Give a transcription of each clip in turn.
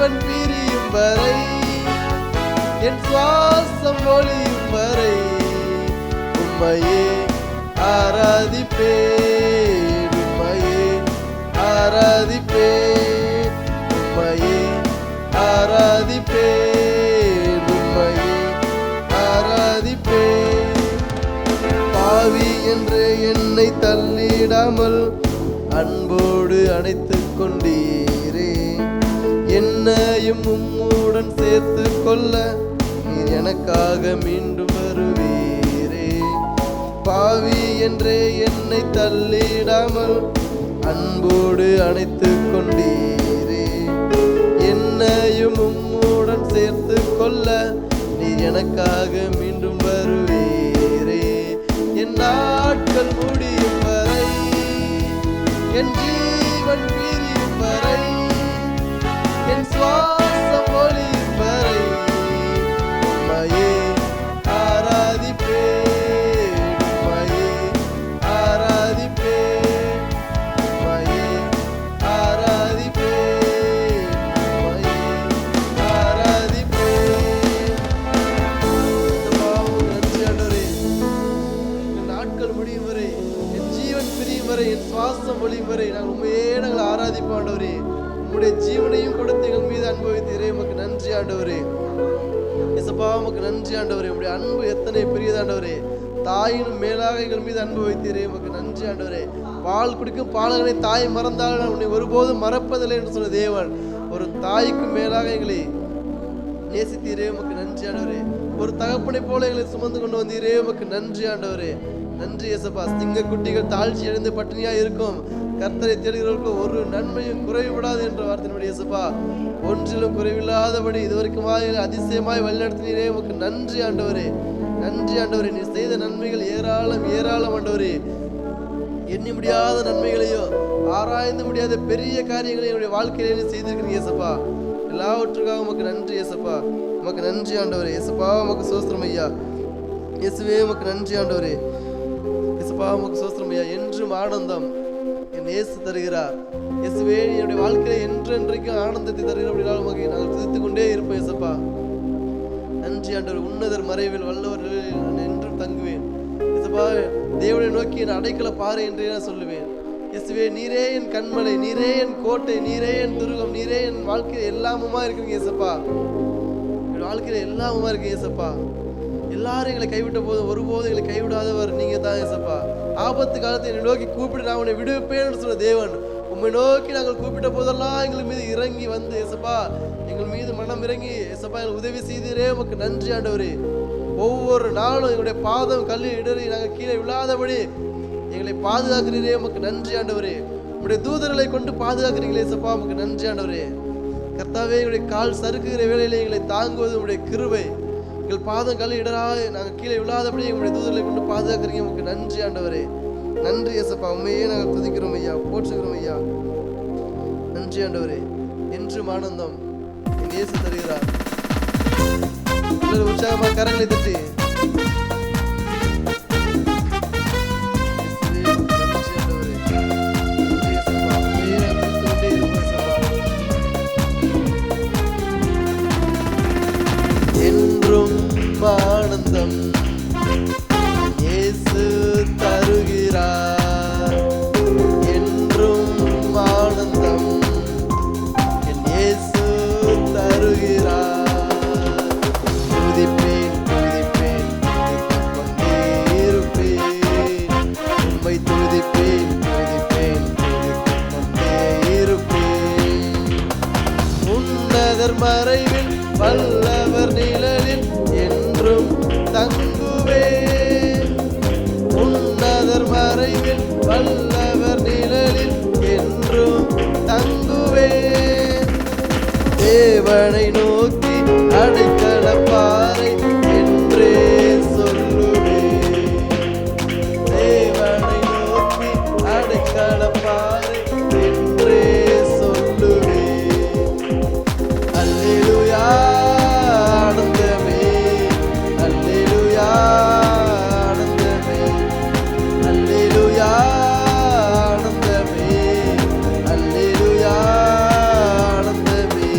ஜீவன் பிரியும் வரை, என் சுவாசம் ஒளியும் வரை உம்மையே ஆராதிப்பேன், உம்மையே ஆராதிப்பேன், உம்மையே ஆராதிப்பேன், உம்மையே ஆராதிப்பேன். பாவி என்று என்னை தள்ளிடாமல் அன்போடு அணைத்துக் கொண்டீரே, என்னையும் உம்முடன் சேர்த்து கொள்ள நீர் எனக்காக மீண்டும் வருவீரே. பாவி என்றே என்னை தள்ளிடாமல் அன்போடு அணைத்துக் கொண்டீரே, என்னையும் உம்முடன் சேர்த்து கொள்ள நீர் எனக்காக மீண்டும் வருவீரே. என் நாட்கள் முடியும் வரை, என் ஜீவன் பிரியும் வரை, என் சுவாசம் ஒளியும் வரை உம்மையே ஆராதிப்பேன், உம்மையே ஆராதிப்பேன், உம்மையே ஆராதிப்பேன், உம்மையே ஆராதிப்பேன். நன்றி ஆண்டவரே, என் நாட்கள் முடியும் வரை, என் ஜீவன் பிரியும் வரை, என் சுவாசம் ஒளியும் வரை நாங்கள் உண்மையே நாங்கள் ஆராதிப்போம் ஆண்டவரே. உம்முடைய ஜீவனையும் கொடுத்து எங்கள் மீது அனுபவித்தீரே, உமக்கு நன்றி ஆண்டவரே. இயேசுப்பா உமக்கு நன்றி ஆண்டவரே. உம்முடைய அன்பு எத்தனை பெரியதாண்டவரே. தாயினும் மேலாக எங்கள் மீது அனுபவித்தீரே, உமக்கு நன்றி ஆண்டவரே. பால் குடிக்கும் பாலகனை தாய் மறந்தால் நான் உன்னை ஒருபோதும் மறப்பதில்லை என்று சொன்ன தேவன் ஒரு தாய்க்கு மேலாக எங்களை நேசித்தீரே, உமக்கு நன்றி ஆண்டவரே. ஒரு தகப்பனை போல எங்களை சுமந்து கொண்டு வந்தீரே, உமக்கு நன்றி ஆண்டவரே. நன்றி இயேசுப்பா. சிங்க குட்டிகள் தாழ்ச்சி அடைந்து பட்டினியா இருக்கும், கர்த்தரை தேடுகிறவர்களுக்கு ஒரு நன்மையும் குறைவிடாது என்ற வார்த்தையினுடைய இயேசுப்பா, ஒன்றிலும் குறைவில்லாதபடி இதுவரைக்குமாய் அதிசயமாய் வழிநடத்தினீரே, உமக்கு நன்றி ஆண்டவரே. நன்றி ஆண்டவரே. நீ செய்த நன்மைகள் ஏராளம் ஏராளம் ஆண்டவரே. எண்ணி முடியாத நன்மைகளையோ ஆராய்ந்து முடியாத பெரிய காரியங்களையும் என்னுடைய வாழ்க்கையிலே நீ செய்திருக்கிறீங்க இயேசுப்பா. எல்லாவற்றுக்காக உமக்கு நன்றி இயேசுப்பா. உமக்கு நன்றி ஆண்டவரே. இயேசுப்பா உமக்கு சோஸ்திரம் ஐயா. இயேசுவே உமக்கு நன்றி ஆண்டவரே. இயேசுப்பா உமக்கு சோஸ்திரம் ஐயா. என்றும் ஆனந்தம் என் இயேசு தருகிறார். இயேசுவே என்னுடைய வாழ்க்கையில என்றென்றைக்கும் ஆனந்தத்தை தருகிற அப்படின்னா உமக்கு நாங்கள் துதித்துக் கொண்டே இருப்போம் இயேசுப்பா. நன்றி ஆண்டவர். உன்னதர் மறைவில் வல்லவர் நிழலில் நான் என்றும் தங்குவேன் இயேசுப்பா. தேவனை நோக்கி என் அடைக்கல பாறை என்றே நான் சொல்லுவேன் இயேசுவே. நீரே என் கண்மலை, நீரே என் கோட்டை, நீரே என் துருகம், நீரே என் வாழ்க்கையில எல்லாமுமா இருக்குங்க இயேசுப்பா. என் வாழ்க்கையில எல்லாமுமா இருக்கு இயேசுப்பா. எல்லாரும் எங்களை கைவிட்ட போதும் ஒருபோதும் எங்களை கைவிடாதவர் நீங்க தான் இயேசுப்பா. ஆபத்து காலத்தை என்னை நோக்கி கூப்பிட்டு நான் உன்னை விடுவிப்பேன்னு சொன்ன தேவன், உம்மை நோக்கி நாங்கள் கூப்பிட்ட போதெல்லாம் எங்கள் மீது இறங்கி வந்து இயேசுப்பா எங்கள் மீது மனம் இறங்கி இயேசுப்பா எங்களுக்கு உதவி செய்தீரே, உமக்கு நன்றி ஆண்டவரே. ஒவ்வொரு நாளும் எங்களுடைய பாதம் கல்லில் இடறி நாங்கள் கீழே விழாதபடி எங்களை பாதுகாக்கிறீரே, உமக்கு நன்றி ஆண்டவரே. உங்களுடைய தூதர்களை கொண்டு பாதுகாக்கிறீங்களே இயேசுப்பா, உமக்கு நன்றி ஆண்டவரே. கர்த்தாவே எங்களுடைய கால் சறுக்குகிற வேளையிலே எங்களை தாங்குவது உங்களுடைய கிருபை. எங்கள் பாதம் கல்லில் இடரா நாங்கள் கீழே விழாதபடி எங்களுடைய தூதர்களை கொண்டு பாதுகாக்கிறீங்க, உமக்கு நன்றி ஆண்டவரே. நன்றி இயேசுப்பா. உண்மையே நாங்கள் துதிக்கிறோம் ஐயா, போற்றுகிறோம் ஐயா. நன்றி ஆண்டவரே. என்றும் ஆனந்தம் என் இயேசு தருகிறார். உற்சாகமாக கரங்களை தட்டி என்றும் ஆனந்தம் இயேசு தருகிறார். என்றும் ஆனந்தம் என் இயேசு தருகிறார். துதிப்பேன் துதிப்பேன் துதித்துக் கொண்டே இருப்பேன், உம்மை துதிப்பேன் துதிப்பேன் துதித்துக் கொண்டே இருப்பேன். உன்னதர் மறைவில் வல்லவர் நிழலில் என்றும் தங்குவேன். உன்னதர் மறைவில் வல்லவர் நிழலில் என்றும் தங்குவேன். தேவனை நோக்கி அடைக்கல பாறை என்றே சொல்லுவேன். தேவனை நோக்கி அடைக்கல பாறை என்றே சொல்லுவேன். அல்லேலூயா ஆனந்தமே, அல்லேலூயா ஆனந்தமே, அல்லேலூயா ஆனந்தமே, அல்லேலூயா ஆனந்தமே.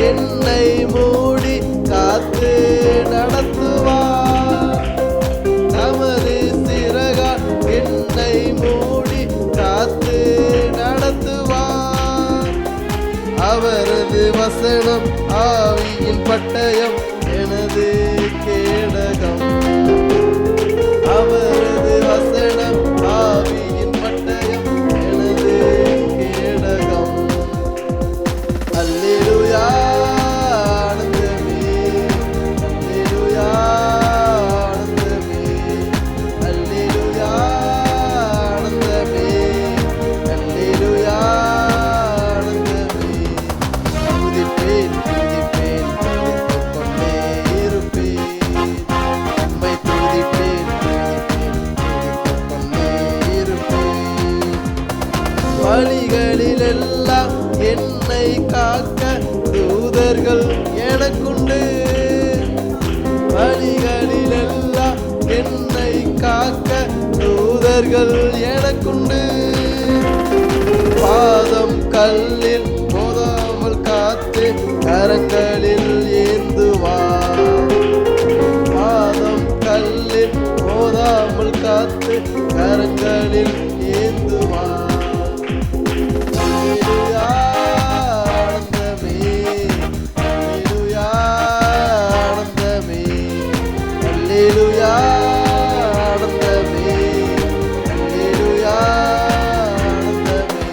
என்னை மூடி காத்து நடத்துவார். தமது சிறகால் என்னை மூடி காத்து நடத்துவார். அவரது வசனம் ஆவியின் பட்டயம் எனது கேடகம். அவரது வசனம் ஆவியின் பட்டயம் எனது கேடகம். அல்லேலூயா ஆனந்தமே, அல்லேலூயா ஆனந்தமே, அல்லேலூயா ஆனந்தமே, அல்லேலூயா ஆனந்தமே. துதிப்பேன் துதிப்பேன் துதித்துக் கொண்டே இருப்பேன். உம்மை துதிப்பேன் துதிப்பேன் துதித்துக் கொண்டே இருப்பேன். வழிகளிலெல்லாம் என்னை காக்க தூதர்கள் எனக்குண்டு. வழிகளிலெல்லாம் என்னை காக்க தூதர்கள் எனக்குண்டு. பாதம் கல்லில் மோதாமல் காத்து கரங்களில் ஏந்துவார். பாதம் கல்லில் மோதாமல் காத்து கரங்களில் ஏந்துவார். அல்லேலூயா ஆனந்தமே, அல்லேலூயா ஆனந்தமே, அல்லேலூயா ஆனந்தமே, அல்லேலூயா ஆனந்தமே.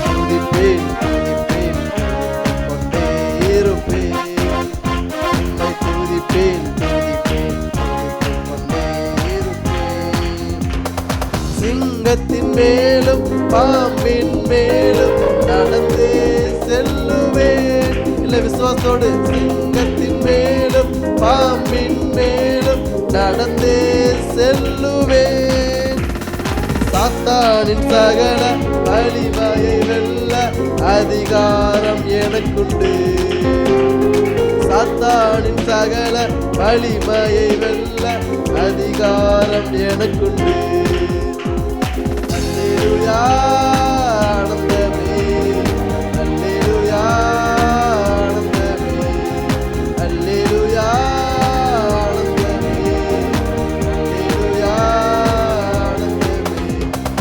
துதிப்பேன் துதிப்பேன் துதித்துக் கொண்டே இருப்பேன். உம்மை துதிப்பேன் துதிப்பேன் துதித்துக் கொண்டே இருப்பேன். சிங்கத்தின் மேலும் பாம்பின் மேலும் நடந்தே செல்லுவேன். இல்ல விசுவாசத்தோடு. சிங்கத்தின் மேலும் பாம்பின் மேலும் நடந்தே செல்லுவேன். சாத்தானின் சகல வலிமையை வெல்ல அதிகாரம் எனக்குண்டு. சாத்தானின் சகல வலிமையை வெல்ல அதிகாரம் எனக்குண்டு. அல்லேலூயா ஆனந்தமே, அல்லேலூயா ஆனந்தமே, அல்லேலூயா ஆனந்தமே, அல்லேலூயா ஆனந்தமே.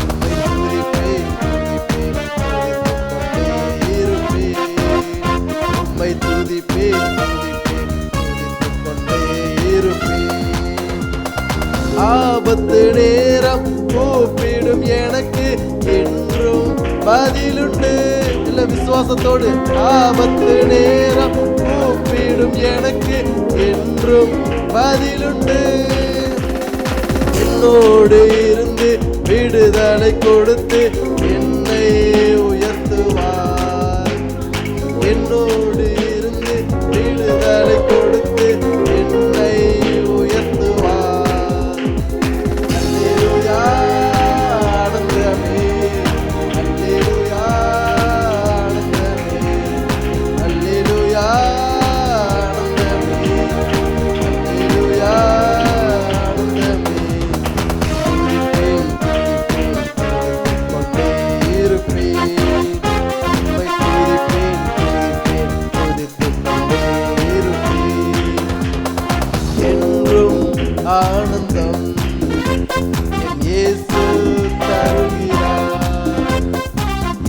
உம்மை துதிப்பேன் துதிப்பேன் துதித்துக் கொண்டே இருப்பேன். உம்மை துதிப்பேன் துதிப்பேன் துதித்துக் கொண்டே இருப்பேன். ஆபத்து நேரம் கூப்பிடும் எனக்கு என்றும் பதிலுண்டு. இல்ல விசுவாசத்தோடு. ஆபத்து நேரம் கூப்பிடும் எனக்கு என்றும் பதிலுண்டு. என்னோடு இருந்து விடுதலை கொடுத்து என்னை உயர்த்துவார். என்னோடு இருந்து விடுதலை கொடுத்து என்னை உயர்த்துவார். அல்லேலூயா ஆனந்தமே, அல்லேலூயா ஆனந்தமே, அல்லேலூயா ஆனந்தமே, அல்லேலூயா ஆனந்தமே. துதிப்பேன் துதிப்பேன் துதித்துக் கொண்டே இருப்பேன். உம்மை துதிப்பேன் துதிப்பேன் துதித்துக் கொண்டே இருப்பேன். என்றும் ஆனந்தம் என் இயேசு தருகிறார்.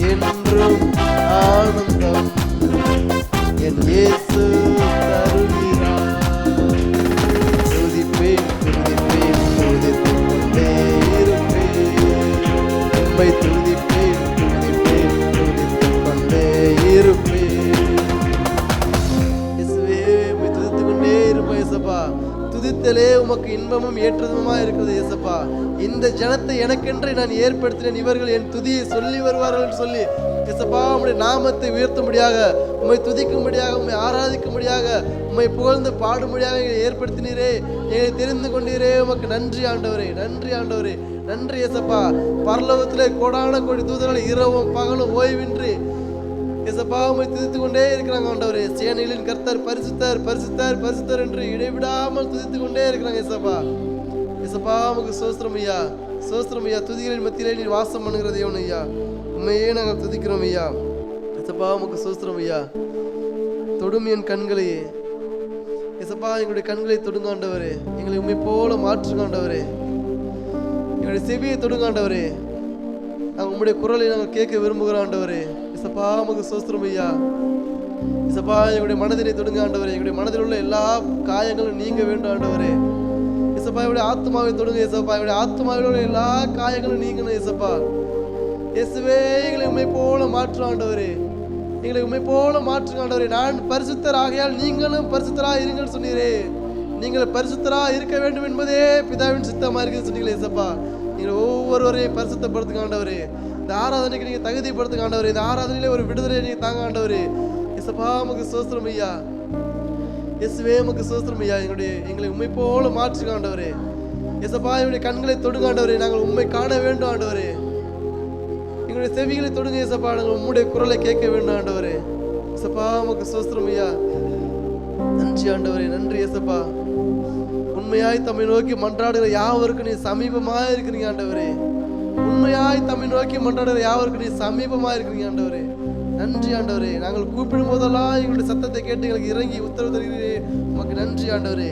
என்றும் ஆனந்தம் என் இயேசு தருகிறார். துதிப்பேன் துதிப்பேன் துதித்துக் கொண்டே இருப்பேன். உம்மை துதிப்பேன் துதிப்பேன் துதித்துக் கொண்டே இருப்பேன். இயேசுவே உம்மை துதித்துக் கொண்டே இருப்பேன் இயேசப்பா. துதித்தலே உமக்கு இன்பமும் ஏற்றதுமா இருக்கிறது இயேசப்பா. இந்த ஜனத்தை எனக்கென்று நான் ஏற்படுத்தினேன், இவர்கள் என் துதியை சொல்லி வருவார்கள் சொல்லி இயேசப்பா உம்முடைய நாமத்தை உயர்த்தும்படியாக, உம்மை துதிக்கும்படியாக, உம்மை ஆராதிக்கும்படியாக, உம்மை புகழ்ந்து பாடும்படியாக எங்களை ஏற்படுத்தினீரே, எங்களை தெரிந்து கொண்டீரே. உமக்கு நன்றி ஆண்டவரே, நன்றி ஆண்டவரே, நன்றி இயேசப்பா. பரலோகத்திலே கோடான கோடி தூதர்கள் இரவும் பகலும் ஓய்வின்றி இயேசப்பா உம்மை துதித்துக் கொண்டே இருக்கிறாங்க ஆண்டவரே. சேனைகளின் கர்த்தர் பரிசுத்தர் பரிசுத்தர் பரிசுத்தர் என்று இடைவிடாமல் துதித்துக் கொண்டே இருக்கிறாங்க இயேசப்பா. இயேசப்பா உமக்கு ஸ்தோத்திரம் ஐயா, ஸ்தோத்திரம் ஐயா. துதிகளின் மத்தியிலே நீர் வாசம் பண்ணுகிற தேவன் ஐயா, உண்மையே நாங்கள் துதிக்கிறோம் ஐயா. இயேசப்பா உமக்கு ஸ்தோத்திரம் ஐயா. தொடும் என் கண்களையே. இயேசப்பா, எங்களுடைய கண்களை தொடுங்க ஆண்டவரே. எங்களை உண்மை போல மாற்றுங்க ஆண்டவரே. எங்களுடைய செவியை தொடுங்க ஆண்டவரே. நாங்கள் உங்களுடைய குரலை நாங்கள் கேட்க விரும்புகிறோம் ஆண்டவரே. இயேசப்பா, உமக்கு ஸ்தோத்திரம் ஐயா. இயேசப்பா, எங்களுடைய மனதினை தொடுங்க ஆண்டவரே. எங்களுடைய மனதில் உள்ள எல்லா காயங்களும் நீங்க வேண்டும் ஆண்டவரே. இயேசப்பா, என்னுடைய ஆத்மாவை தொடுங்க இயேசப்பா. என்னுடைய ஆத்மாவில் உள்ள எல்லா காயங்களும் நீங்கணும் இயேசப்பா. இயேசுவே, எங்களை உண்மை போல மாற்றும் ஆண்டவரே. எங்களை உண்மை போல மாற்றுங்க ஆண்டவரே. நான் பரிசுத்தர் ஆகையால் நீங்களும் பரிசுத்தராக இருங்கன்னு சொன்னீரே. நீங்கள் பரிசுத்தராக இருக்க வேண்டும் என்பதே பிதாவின் சித்தமா இருக்குன்னு சொன்னீங்களே இயேசப்பா. நீங்கள் ஒவ்வொருவரையும் பரிசுத்தப்படுத்துங்க ஆண்டவரே. இந்த ஆராதனைக்கு நீங்க தகுதிப்படுத்துங்க ஆண்டவரே. இந்த ஆராதனையிலே ஒரு விடுதலை நீங்க தாங்க ஆண்டவரே. இயேசப்பா, உமக்கு ஸ்தோத்திரம் ஐயா. இயேசுவே, உமக்கு ஸ்தோத்திரம் ஐயா. எங்களை உண்மை போல மாற்றுங்க ஆண்டவரே. இயேசப்பா, என்னுடைய கண்களை தொடுங்க ஆண்டவரே. நாங்கள் உண்மை காண வேண்டும் ஆண்டவரே. எங்களுடைய செவிகளை தொடுங்க இயேசப்பா. நாங்கள் உம்முடைய குரலை கேட்க வேண்டும் ஆண்டவரே. இயேசப்பா, உமக்கு ஸ்தோத்திரம் ஐயா. நன்றி ஆண்டவரே. நன்றி இயேசப்பா. உண்மையாய் தம்மை நோக்கி மன்றாடுகிற யாவருக்கு நீ சமீபமாய் இருக்கிறீங்க ஆண்டவரே. உண்மையாய் தம்மை நோக்கி மன்றாடுகிற யாவருக்கு நீ சமீபமாய் இருக்கிறீங்க ஆண்டவரே. நன்றி ஆண்டவரே. நாங்கள் கூப்பிடும் போதெல்லாம் எங்களுடைய சத்தத்தை கேட்டு எங்களுக்கு இறங்கி உத்தரவு தருகிறீரே. உமக்கு நன்றி ஆண்டவரே.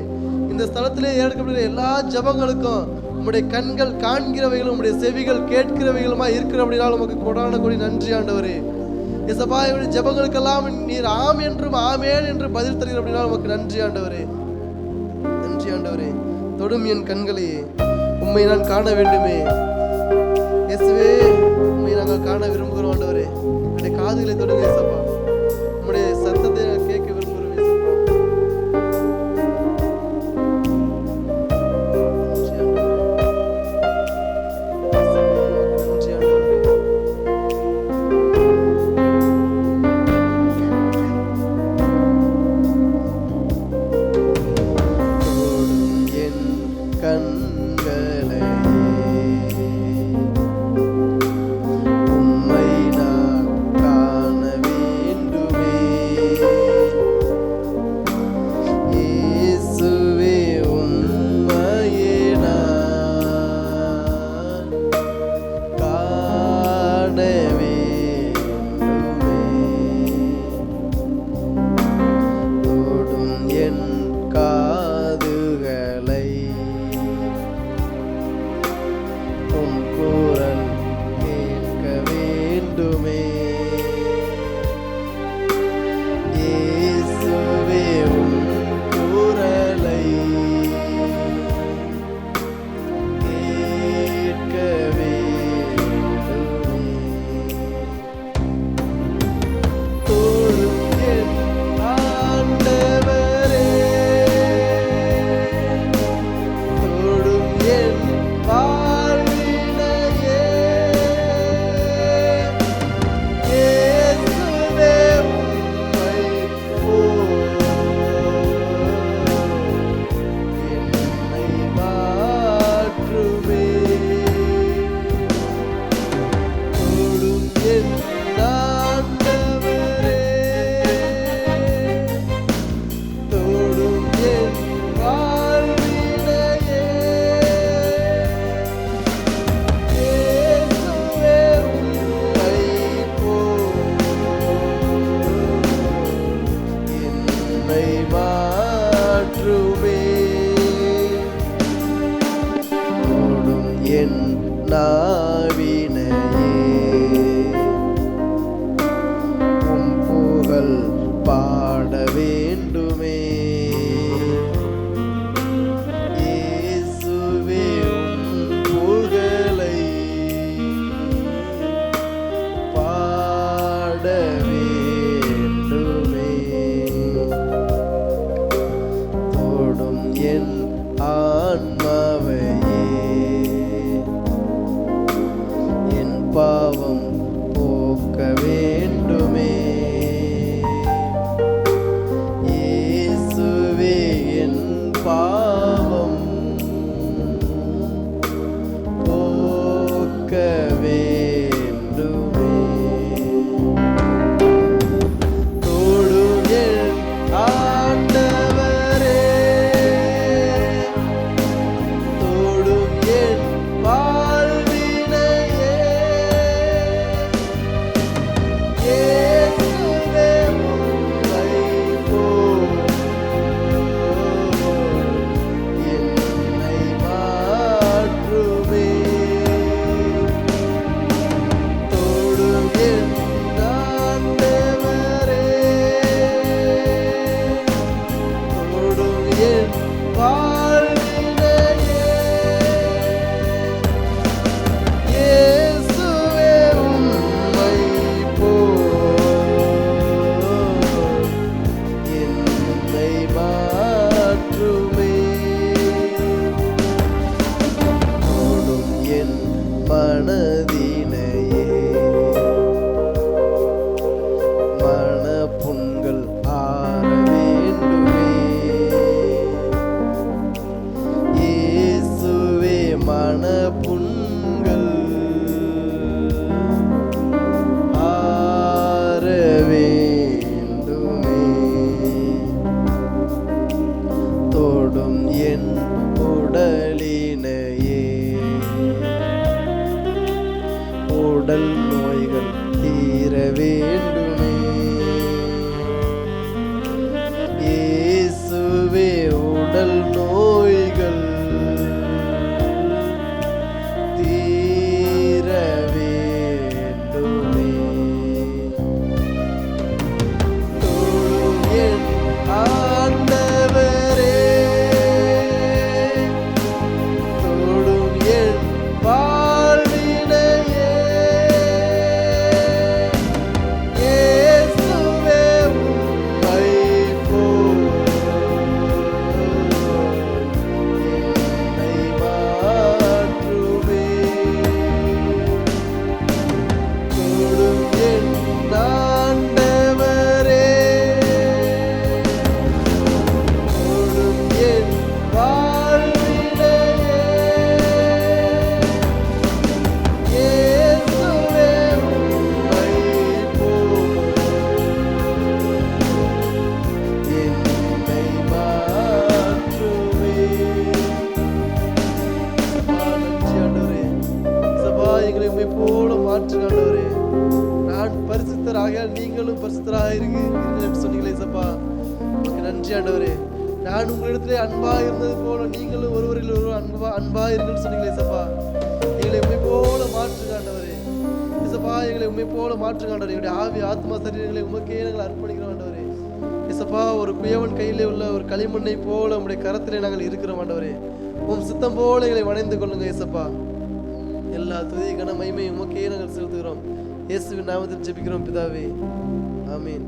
இந்த ஸ்தலத்திலே ஏற்கப்படுகிற எல்லா ஜபங்களுக்கும் உம்முடைய கண்கள் காண்கிறவைகளும் உம்முடைய செவிகள் கேட்கிறவைகளுமா இருக்கிறபடினால் உமக்கு கொடான கொடி நன்றி ஆண்டவரே. இயேசப்பா, எங்களுடைய ஜபங்களுக்கெல்லாம் நீர் ஆம் என்றும் ஆமேன் என்று பதில் தருகிறபடினால் உமக்கு நன்றி ஆண்டவரே. நன்றி ஆண்டவரே. தொடும் என் கண்களையே. உம்மை நான் காண வேண்டுமே இயேசுவே. உம்மை நாங்கள் காண விரும்புகிறோம் ஆண்டவரே. என்னுடைய காதுகளை தொடுங்க இயேசப்பா. உம்முடைய சத்தத்தை நான் கேட்க விரும்புகிறோம் இயேசப்பா. நன்றி ஆண்டவரே. தொடும் என் கண்களை உம்மை நான் காண வேண்டுமே இயேசுவே. உம்மையே நான் காண வேண்டுமே. தொடும் என் காதுகளை உம் குரல் கேட்க வேண்டுமே இயேசுவே. உம் குரலை கேட்க வேண்டுமே. தொடும் என் ஆண்டவரே. தொடும் என் வாழ்வினையே. இயேசுவே, உம்மை போல் என்னை மாற்றுமே. தொடும் என் ஆண்டவரே. தொடும் என் வாழ்வினையே. இயேசுவே, உம்மை போல் என்னை மாற்றுமே. தொடும் என் நாவினையே. உம் புகழ் பாட வேண்டுமே இயேசுவே. உம் புகழை பாட வேண்டுமே. தொடும் என் ஆன்மாவையே. என் பாவம் போக்க வேண்டுமே இயேசுவே. இருக்கு சொன்னீங்களே ஏசப்பா. உங்களுக்கு நன்றி ஆண்டவரே. நான் உங்களிடத்திலே அன்பா இருந்தது போல நீங்களும் ஒருவரில் ஒருவர் அன்பா இருங்கன்னு சொன்னீங்களே ஏசப்பா. எங்களை உண்மை போல மாற்றுங்க ஆண்டவரே. ஏசப்பா எங்களை உண்மை போல மாற்றுங்க ஆண்டவரே. எங்களுடைய ஆவி ஆத்மா சரீரங்களை உமக்கே நாங்கள் அர்ப்பணிக்கிறோம் ஆண்டவரே. ஏசப்பா ஒரு குயவன் கையிலே உள்ள ஒரு களிமண்ணை போல உங்களுடைய கரத்திலே நாங்கள் இருக்கிறோம் ஆண்டவரே. உம் சித்தம் போல எங்களை வணைந்து கொள்ளுங்க ஏசப்பா. எல்லா துதி கன மகிமை உமக்கே நாங்கள் செலுத்துகிறோம். இயேசுவின் நாமத்தில் ஜெபிக்கிறோம் பிதாவே. ஆமென்.